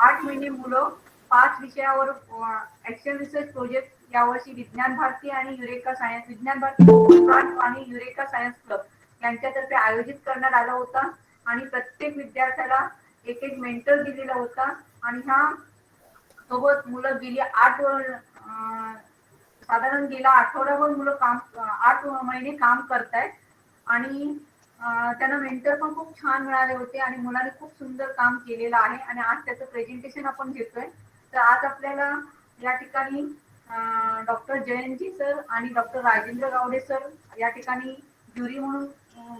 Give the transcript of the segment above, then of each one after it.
8 महिने मुलं 5 विषयावर ऍक्शन रिसर्च प्रोजेक्ट यावर्षी विज्ञान भारती आणि युरेका सायन्स विज्ञान भारती आणि युरेका सायन्स क्लब यांच्यातर्फे आयोजित करण्यात आला होता आणि प्रत्येक विद्यार्थ्याला एक एक मेंटर दिलेला होता आणि ह्या सोबत मुलं गेली साधारण गेला आठवड्याभर मुलं 8 महिने काम करतायत आणि त्यांना मेंटर पण खूप छान मिळाले होते आणि मुलांनी खूप सुंदर काम केलेलं आहे आणि आज त्याचं प्रेझेंटेशन आपण घेतोय. तर आज आपल्याला या ठिकाणी डॉक्टर जयंतजी सर आणि डॉक्टर राजेंद्र गावडे सर या ठिकाणी ज्युरी म्हणून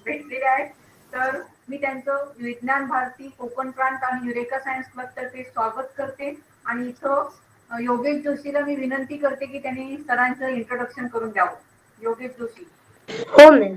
भेटलेले आहेत. तर मी त्यांचं विज्ञान भारती कोकण प्रांत आणि युरेका सायन्स क्लब तर्फे स्वागत करते आणि इथं योगेश जोशीला मी विनंती करते की त्यांनी सरांचं इंट्रोडक्शन करून द्यावं. योगेश जोशी. हो मॅम.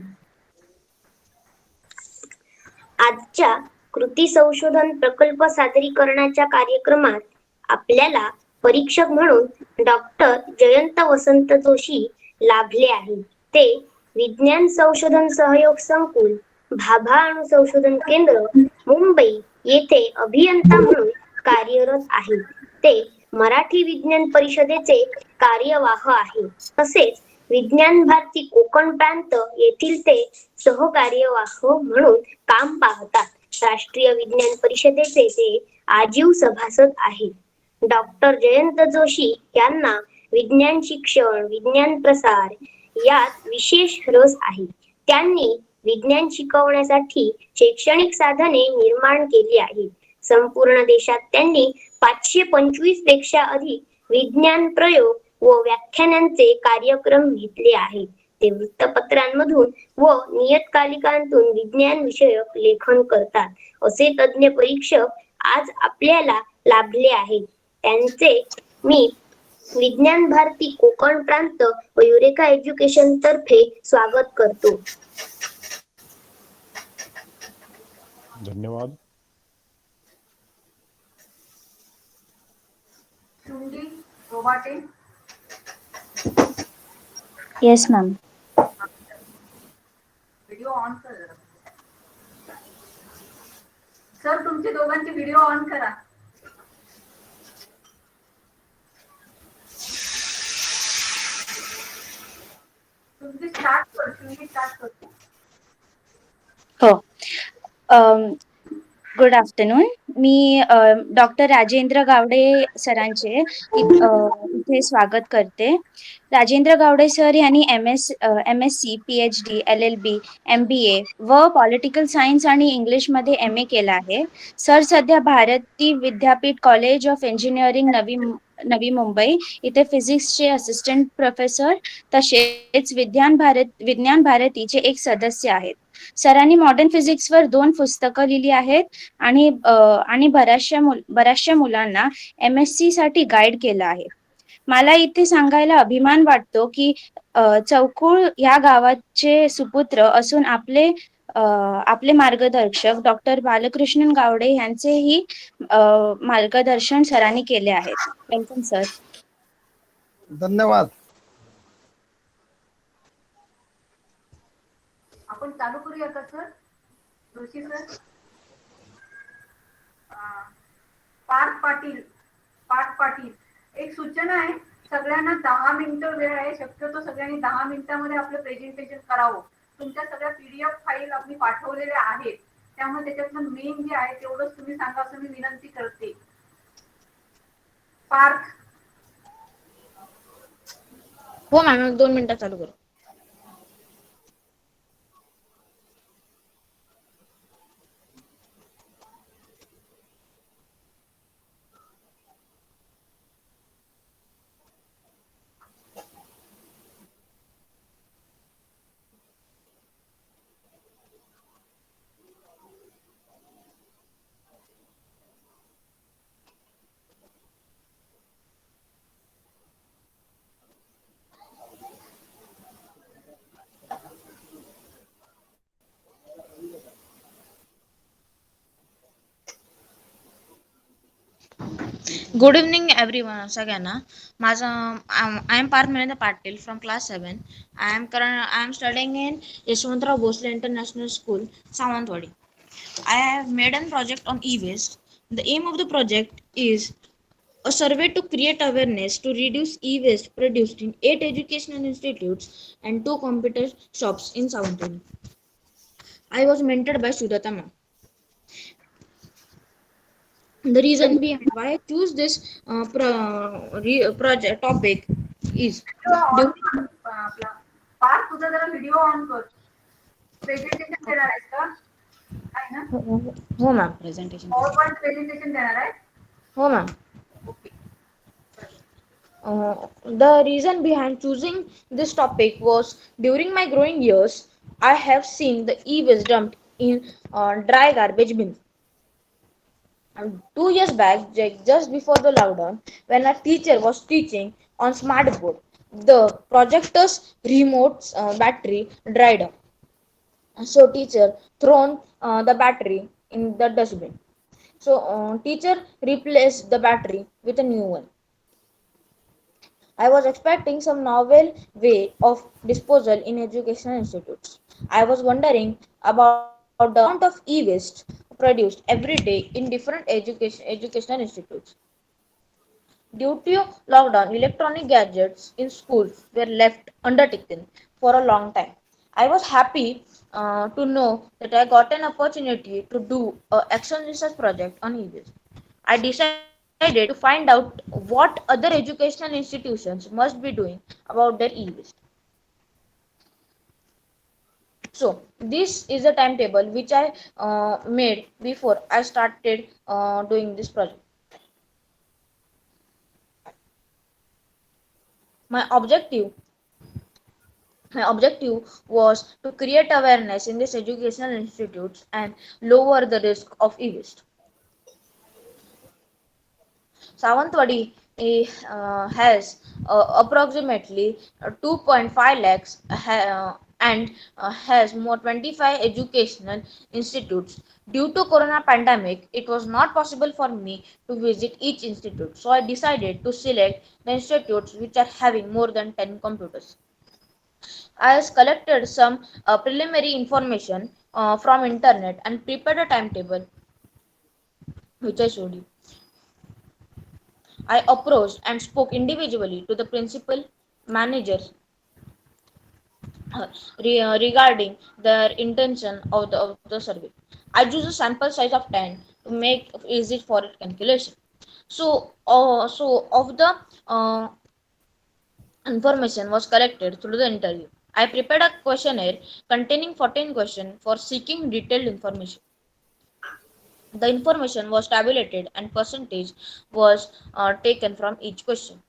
आजच्या कृती संशोधन प्रकल्प सादरीकरणाच्या कार्यक्रमात आपल्याला परीक्षक म्हणून डॉक्टर जयंत वसंत जोशी लाभले आहेत. ते विज्ञान संशोधन सहयोग संकुल भाभा अणु संशोधन केंद्र मुंबई येथे अभियंता म्हणून कार्यरत आहेत. ते मराठी विज्ञान परिषदेचे कार्यवाह आहेत. तसेच विज्ञान भारती कोकण प्रांत येथील ते सहकार्यवाह म्हणून काम पाहतात. राष्ट्रीय विज्ञान परिषदेचे ते आजीव सभासद आहेत. डॉक्टर जयंत जोशी यांना विज्ञान शिक्षण विज्ञान प्रसार यात विशेष रस आहे. त्यांनी विज्ञान शिकवण्यासाठी शैक्षणिक साधने निर्माण केली आहेत. संपूर्ण देशात त्यांनी 525 पेक्षा अधिक विज्ञान प्रयोग व व्याख्यानांचे कार्यक्रम घेतले आहेत. ते वृत्तपत्रांमधून व नियतकालिकांतून विज्ञान विषयक लेखन करतात. असे तज्ञ परीक्षक आज आपल्याला लाभले आहेत. त्यांचे मी विज्ञान भारती कोकण प्रांत व युरेका एज्युकेशन तर्फे स्वागत करतो. धन्यवाद. Yes ma'am. व्हिडिओ ऑन कर जरा. सर तुमचे दोघांचे व्हिडिओ ऑन करा. तुमचे स्टार्ट कर. हो. Good afternoon. मी डॉक्टर राजेंद्र गावडे सरांचे इथे स्वागत करते. राजेंद्र गावडे सर यांनी MSc, PhD, LLB, MBA व पॉलिटिकल सायन्स आणि इंग्लिशमध्ये MA केला आहे. सर सध्या Bharati Vidyapeeth college of engineering Navi Mumbai इथे फिजिक्सचे असिस्टंट प्रोफेसर तसेच विज्ञान भारतीचे एक सदस्य आहेत. सरांनी मॉडर्न फिजिक्सवर 2 पुस्तकं लिहिली आहेत आणि बऱ्याचशा मुलांना MSc साठी गाईड केलं आहे. मला इथे सांगायला अभिमान वाटतो की चौकुळ या गावाचे सुपुत्र असून आपले मार्गदर्शक डॉक्टर बालकृष्णन गावडे यांचेही मार्गदर्शन सरांनी केले आहे. Welcome sir. धन्यवाद. आपण चालू करूया का सर? जोशी सर. पार्थ पाटील एक सूचना आहे. सगळ्यांना 10 मिनिटं वेळ आहे. शक्यतो सगळ्यांनी 10 मिनिटांमध्ये आपलं प्रेझेंटेशन करावं. तुमच्या सगळ्या PDF फाईल आम्ही पाठवलेल्या आहेत. त्यामुळे त्याच्यातलं मेन जे आहे तेवढंच तुम्ही सांगा असं मी विनंती करते. पार्थ. हो मॅम. 2 मिनिटात चालू करू. गुड इव्हनिंग एव्हरीवन सगळ्यांना. I am Parth Mahendra Patil from class 7. I am studying in Yashwantrao Bhosle International School, Sawantwadi. I have made a project on e-waste. The aim of the project is a survey to create awareness to reduce e-waste produced in 8 educational institutes and 2 computer shops in South Delhi. I was mentored by Sudhata ma'am. The reason behind why I choose this project topic is on during कर आपला पार्थ तुझा जरा video on कर. Presentation देणार आहेस का? आहे ना? हो ma'am presentation power point presentation देणार आहे? हो ma'am. Okay. The reason behind choosing this topic was during my growing years, I have seen the e-waste dumped in dry garbage bin. And 2 years back, just before the lockdown, when a teacher was teaching on smartboard, the projector's remote battery dried up. So teacher thrown the battery in the dustbin. So teacher replaced the battery with a new one. I was expecting some novel way of disposal in educational institutes. I was wondering about the amount of e-waste produced every day in different educational institutes. Due to lockdown, electronic gadgets in schools were left undertaken for a long time. I was happy to know that I got an opportunity to do an action research project on e-waste. I decided to find out what other educational institutions must be doing about their e-waste. So this is a timetable which I made before I started doing this project. My objective my objective was to create awareness in these educational institutes and lower the risk of e-waste. Sawantwadi has approximately 2.5 lakhs and has more 25 educational institutes. Due to corona pandemic, it was not possible for me to visit each institute. So I decided to select the institutes which are having more than 10 computers. I has collected some preliminary information from internet and prepared a timetable which I showed you. I approached and spoke individually to the principal managers regarding their intention of the survey. I choose a sample size of 10 to make easy for it calculation. So of the information was collected through the interview. I prepared a questionnaire containing 14 questions for seeking detailed information. The information was tabulated and percentage was taken from each question.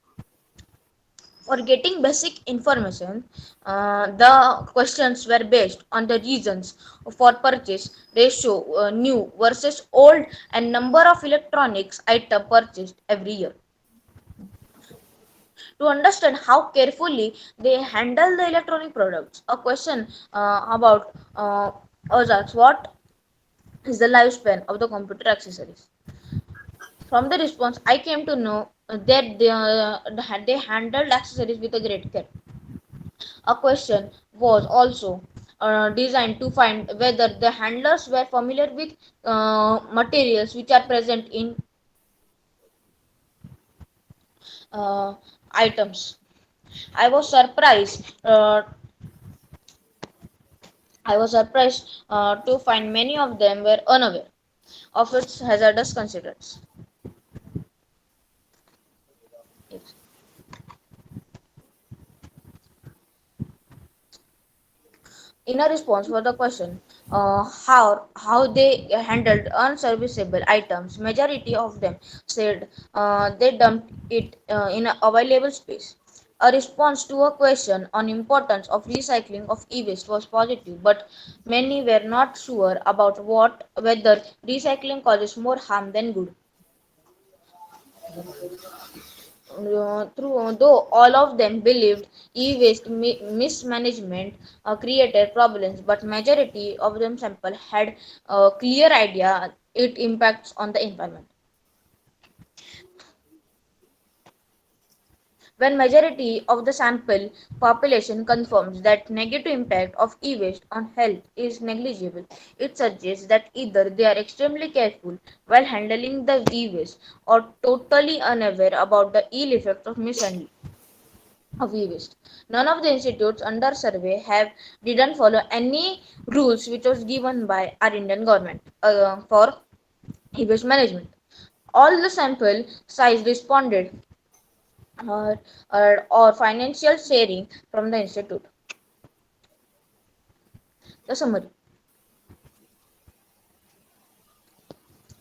For getting basic information, the questions were based on the reasons for purchase, ratio, new versus old, and number of electronics item purchased every year. To understand how carefully they handle the electronic products, a question about us asks what is the lifespan of the computer accessories. From the response, I came to know that they handled accessories with a great care. A question was also designed to find whether the handlers were familiar with materials which are present in uh, items. I was surprised. To find many of them were unaware of its hazardous consequences. In a response for the question how they handled unserviceable items, majority of them said they dumped it in a available space. A response to a question on importance of recycling of e-waste was positive, but many were not sure about whether recycling causes more harm than good. Though all of them believed e-waste mismanagement created problems, but majority of them sample had a clear idea it impacts on the environment. When majority of the sample population confirms that negative impact of e-waste on health is negligible, it suggests that either they are extremely careful while handling the e-waste or totally unaware about the ill effects of mishandling of e-waste. None of the institutes under survey have didn't follow any rules which was given by our Indian government for e-waste management. All the sample size responded or financial sharing from the institute. The summary.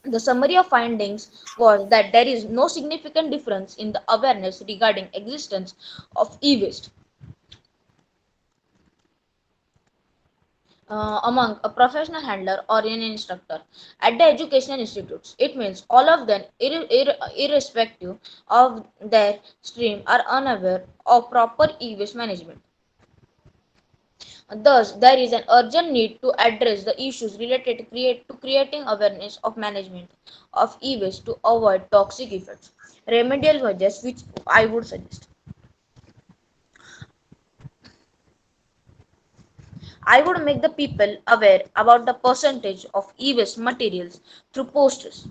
The summary of findings was that there is no significant difference in the awareness regarding existence of e-waste among a professional handler or an instructor at the educational institutes. It means all of them, irrespective of their stream, are unaware of proper e-waste management. Thus, there is an urgent need to address the issues related to creating awareness of management of e-waste to avoid toxic effects. Remedial measures which I would suggest. I would make the people aware about the percentage of e-waste materials through posters.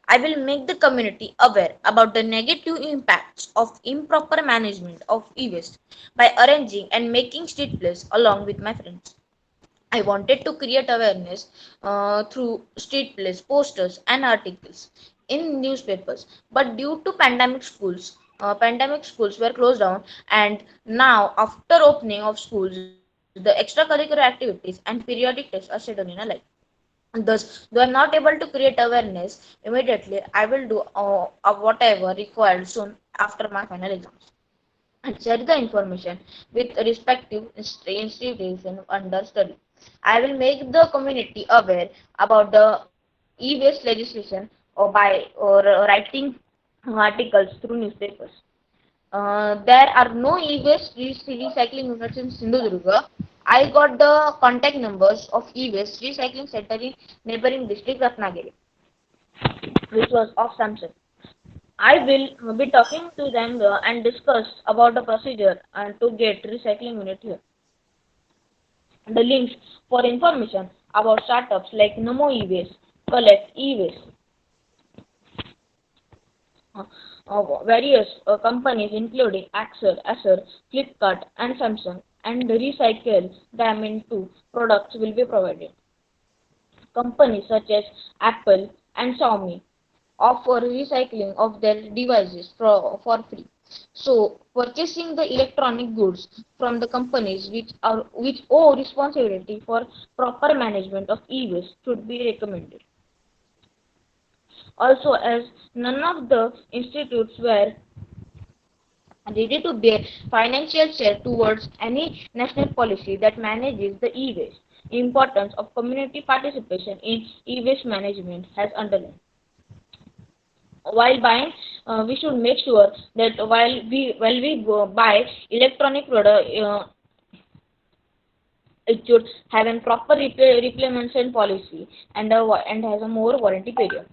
I will make the community aware about the negative impacts of improper management of e-waste by arranging and making street plays along with my friends. I wanted to create awareness through street plays, posters, and articles in newspapers. But due to pandemic schools were closed down, and now after opening of schools, the extracurricular activities and periodic tests are scheduled in a line. Thus, though I'm not able to create awareness immediately, I will do whatever required soon after my final exams and share the information with respective institutions under study. I will make the community aware about the e-waste legislation or writing articles through newspapers. There are no e-waste recycling units in Sindhudurga. I got the contact numbers of e-waste recycling center in neighboring district Ratnagiri, which was of Samsung. I will be talking to them and discuss about the procedure and to get recycling unit here. The links for information about startups like Namo E-Waste, Collect E-Waste, various companies including Acer, Flipkart and Samsung and recycle them into products will be provided. Companies such as Apple and Xiaomi offer recycling of their devices for free. So, purchasing the electronic goods from the companies which owe responsibility for proper management of e-waste should be recommended. Also, as none of the institutes were ready to bear financial share towards any national policy that manages the e-waste, importance of community participation in e-waste management has underlined. While buying, we should make sure that while we buy electronic product, it should have a proper replenishment policy and has a more warranty period.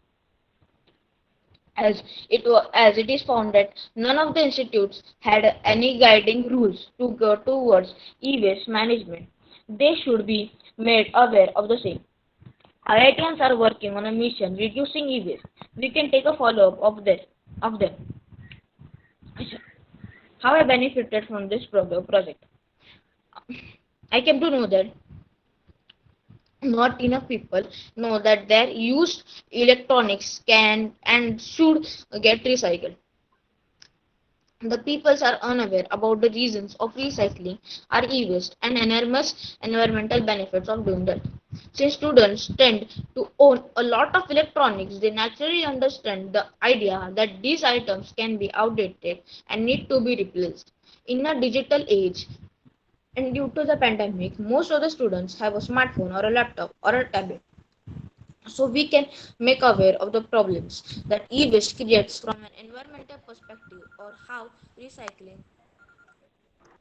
As it is found that none of the institutes had any guiding rules to go towards e-waste management, they should be made aware of the same. IITians are working on a mission reducing e-waste. We can take a follow-up of them. How I benefited from this project. I came to know that not enough people know that their used electronics can and should get recycled. The peoples are unaware about the reasons of recycling our e-waste and enormous environmental benefits of doing that. Since students tend to own a lot of electronics, they naturally understand the idea that these items can be outdated and need to be replaced. In a digital age, and due to the pandemic, most of the students have a smartphone or a laptop or a tablet. So we can make aware of the problems that e-waste creates from an environmental perspective or how recycling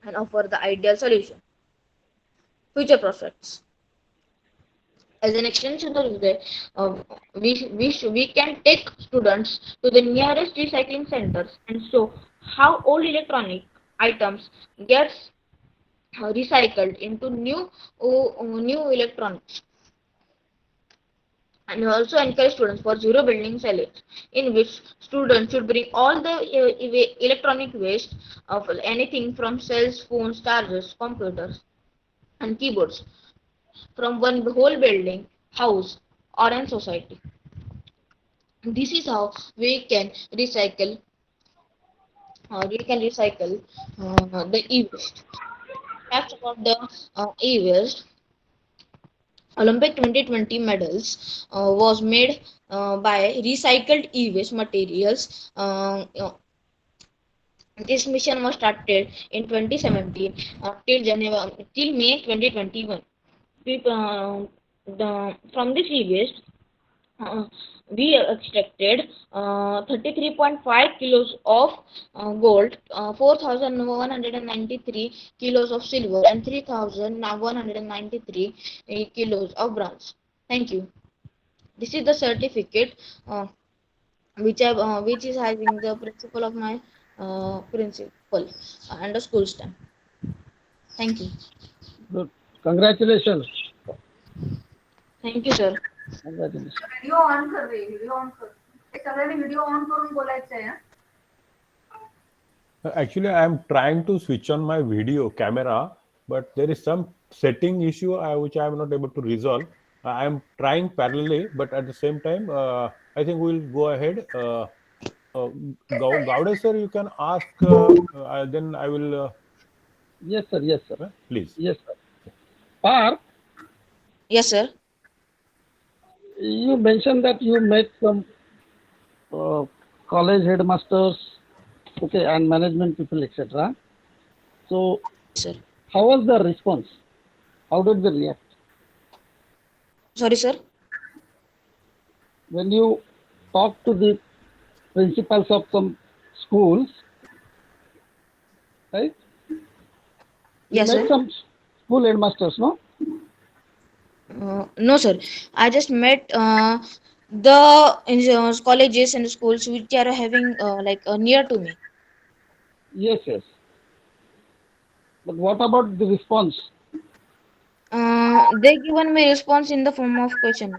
and offer the ideal solution. Future prospects. As an extension of the we can take students to the nearest recycling centers and show how old electronic items gets recycled into new electronics, and also encourage students for zero building challenge, in which students should bring all the electronic waste of anything from cells, phones, chargers, computers, and keyboards from one whole building, house, or an society. This is how we can recycle the e-waste. Facts about the e-waste: Olympic 2020 medals was made by recycled e-waste materials. This mission was started in 2017 till May 2021. From this e-waste, uh, we extracted 33.5 kilos of gold, 4,193 kilos of silver, and 3,193 kilos of bronze. Thank you. This is the certificate which is having the principal of my principal and the school stamp. Thank you. Good. Congratulations. Thank you, sir. Congratulations. Video on कर रे, video on कर. ते सगळ्यांनी video on करून बोलायचं आहे. Actually, I am trying to switch on my video camera, but there is some setting issue which I am not able to resolve. I am trying parallelly, but at the same time, I think we will go ahead. Gowde sir, you can ask. Then I will. Yes, sir. Yes, sir. Please. Yes, sir. Parth, Yes, sir. you mentioned that you met some college headmasters, okay, and management people, etc. So, Sir. how was the response? How did they react Sorry, sir. when you talked to the principals of some schools? Right? You Yes, met sir. some school headmasters, no? No, sir. I just met colleges and schools which are having near to me. Yes, yes. But what about the response? They given me response in the form of question.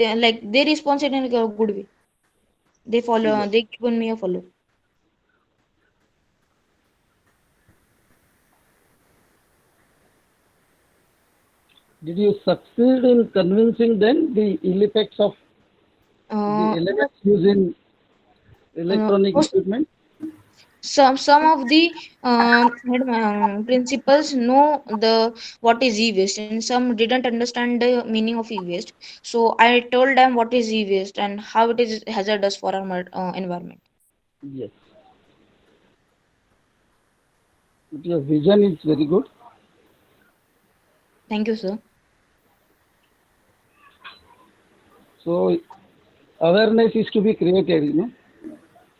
They responded in a good way. They follow. Yes. They given me a follow. Did you succeed in convincing them the ill effects of the Uh, elements used in electronic most- equipment? some of the principals know the what is e-waste, and some didn't understand the meaning of e-waste. So I told them what is e-waste and how it is hazardous for our environment. Yes. But your vision is very good. Thank you, sir. So awareness is to be created, you know.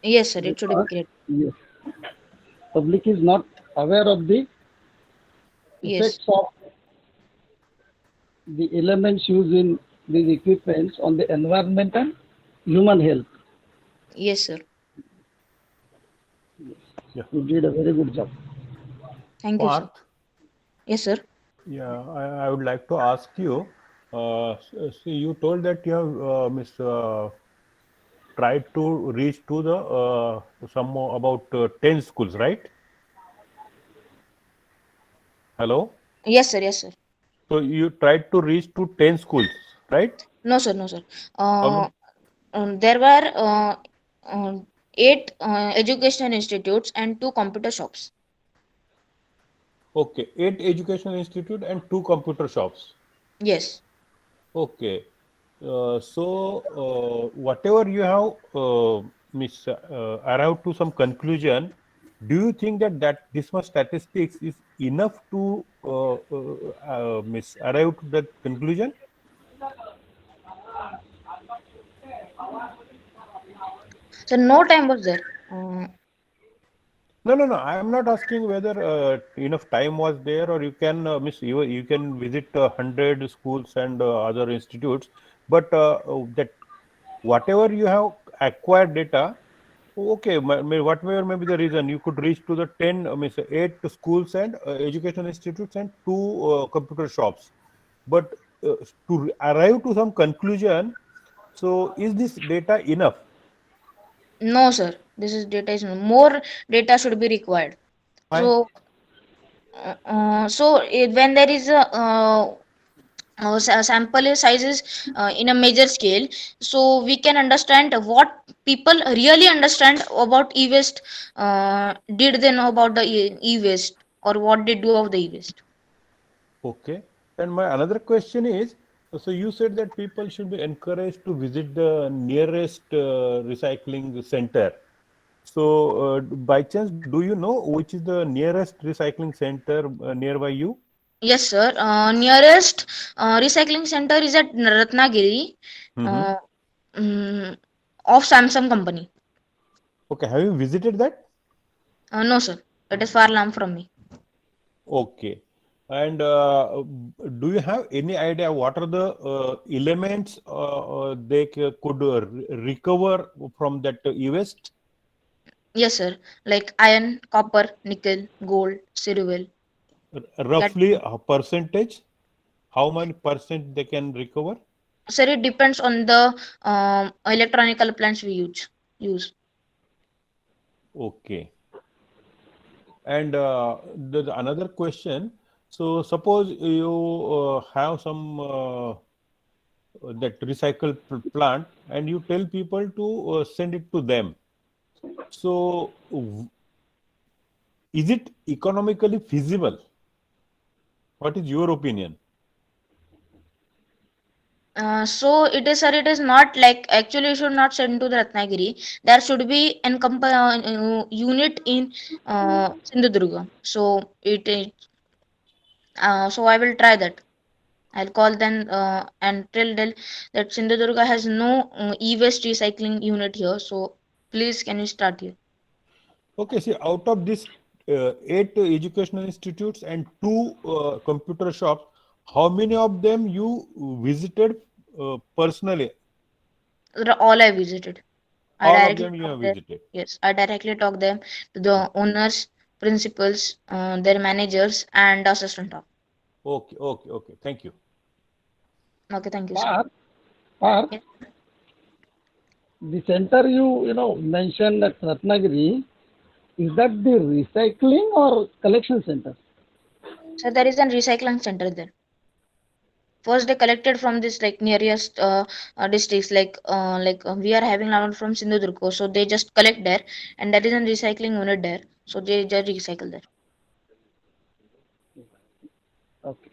Yes, sir. It should be Because, great. yes, public is not aware of the Yes. effects of the elements used in these equipments on the environment and human health. Yes, sir. You did a very good job. Thank you, sir. Parth, Yes, sir. yeah, I would like to ask you. See, you told that you have tried to reach to the some more about 10 schools, right? Hello. Yes, sir. Yes, sir. So you tried to reach to 10 schools, right? No, sir. No, sir. How There were 8 educational institutes and 2 computer shops. Okay, 8 educational institute and 2 computer shops. Yes. Okay. Whatever you have arrived to some conclusion, do you think that this much statistics is enough to arrive to that conclusion? So no time was there. No. I am not asking whether enough time was there, or you can you can visit 100 schools and other institutes, but that whatever you have acquired data, Okay, whatever may be the reason, you could reach to the 10, means 8 schools and educational institutes and 2 computer shops. But to arrive to some conclusion, so is this data enough? No, sir. This is data is more data should be required. Why? So, when there is a sample size is in a major scale, so we can understand what people really understand about e-waste. Did they know about the e-waste, or what they do of the e-waste? Okay. And my another question is, so you said that people should be encouraged to visit the nearest recycling center. So, by chance, do you know which is the nearest recycling center nearby you? Yes, sir. Nearest recycling center is at Ratnagiri, Mm-hmm. uh, mm, of Samsung company. Okay, have you visited that? No, sir. It is far long from me. Okay. And do you have any idea what are the elements they could recover from that e-waste? Yes, sir. Like iron, copper, nickel, gold, silver. That, Roughly a percentage? How many percent they can recover? sir, it depends on the electronic appliance we use. Okay. And there's another question. So suppose you have some that recycle plant and you tell people to send it to them. So is it economically feasible? What is your opinion? So it is, sir. It is not like, actually you should not send to the Ratnagiri. There should be an unit in Sindhudurga. So so I will try that. I'll call them and tell them that Sindhudurga has no e-waste recycling unit here. So please, can you start here? Okay, see, out of this 8 educational institutes and 2 computer shops, how many of them you visited personally? All I visited. I All of directly them you have talk them. visited. Yes, I directly talk them to the owners, principals, their managers, and assistant of. Okay, okay, okay. Thank you. Okay, thank you, sir. Parth, Yes. the center you mentioned at Ratnagiri, is that the recycling or collection center? So there is a recycling center there. First, they collected from this like nearest districts, we are having around from Sindhudurga, so they just collect there, and that is a recycling unit there. So they just recycle there. Okay.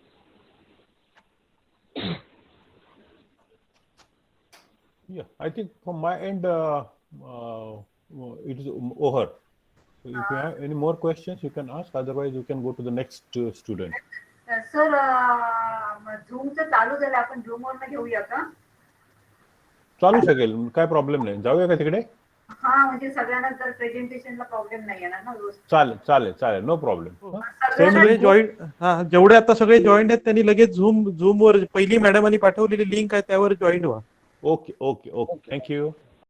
Yeah, I think from my end, it is over. If you have any more questions, you can ask. Otherwise, you can go to the next student. Sir झूमचं चालू झालं, आपण झूम वर घेऊया का? चालू शकेल, काय प्रॉब्लेम नाही. जाऊया का तिकडे? हा, म्हणजे सगळ्यांना जर प्रेझेंटेशनला प्रॉब्लेम नाही येणार ना रोज. चालेल चालेल चालेल, नो प्रॉब्लेम. सगळे जॉईन जेवढे आता सगळे जॉईन आहेत त्यांनी लगेच झूम वर पहिली मॅडमांनी पाठवलेली लिंक आहे त्यावर जॉईन व्हा. Okay okay okay, thank you.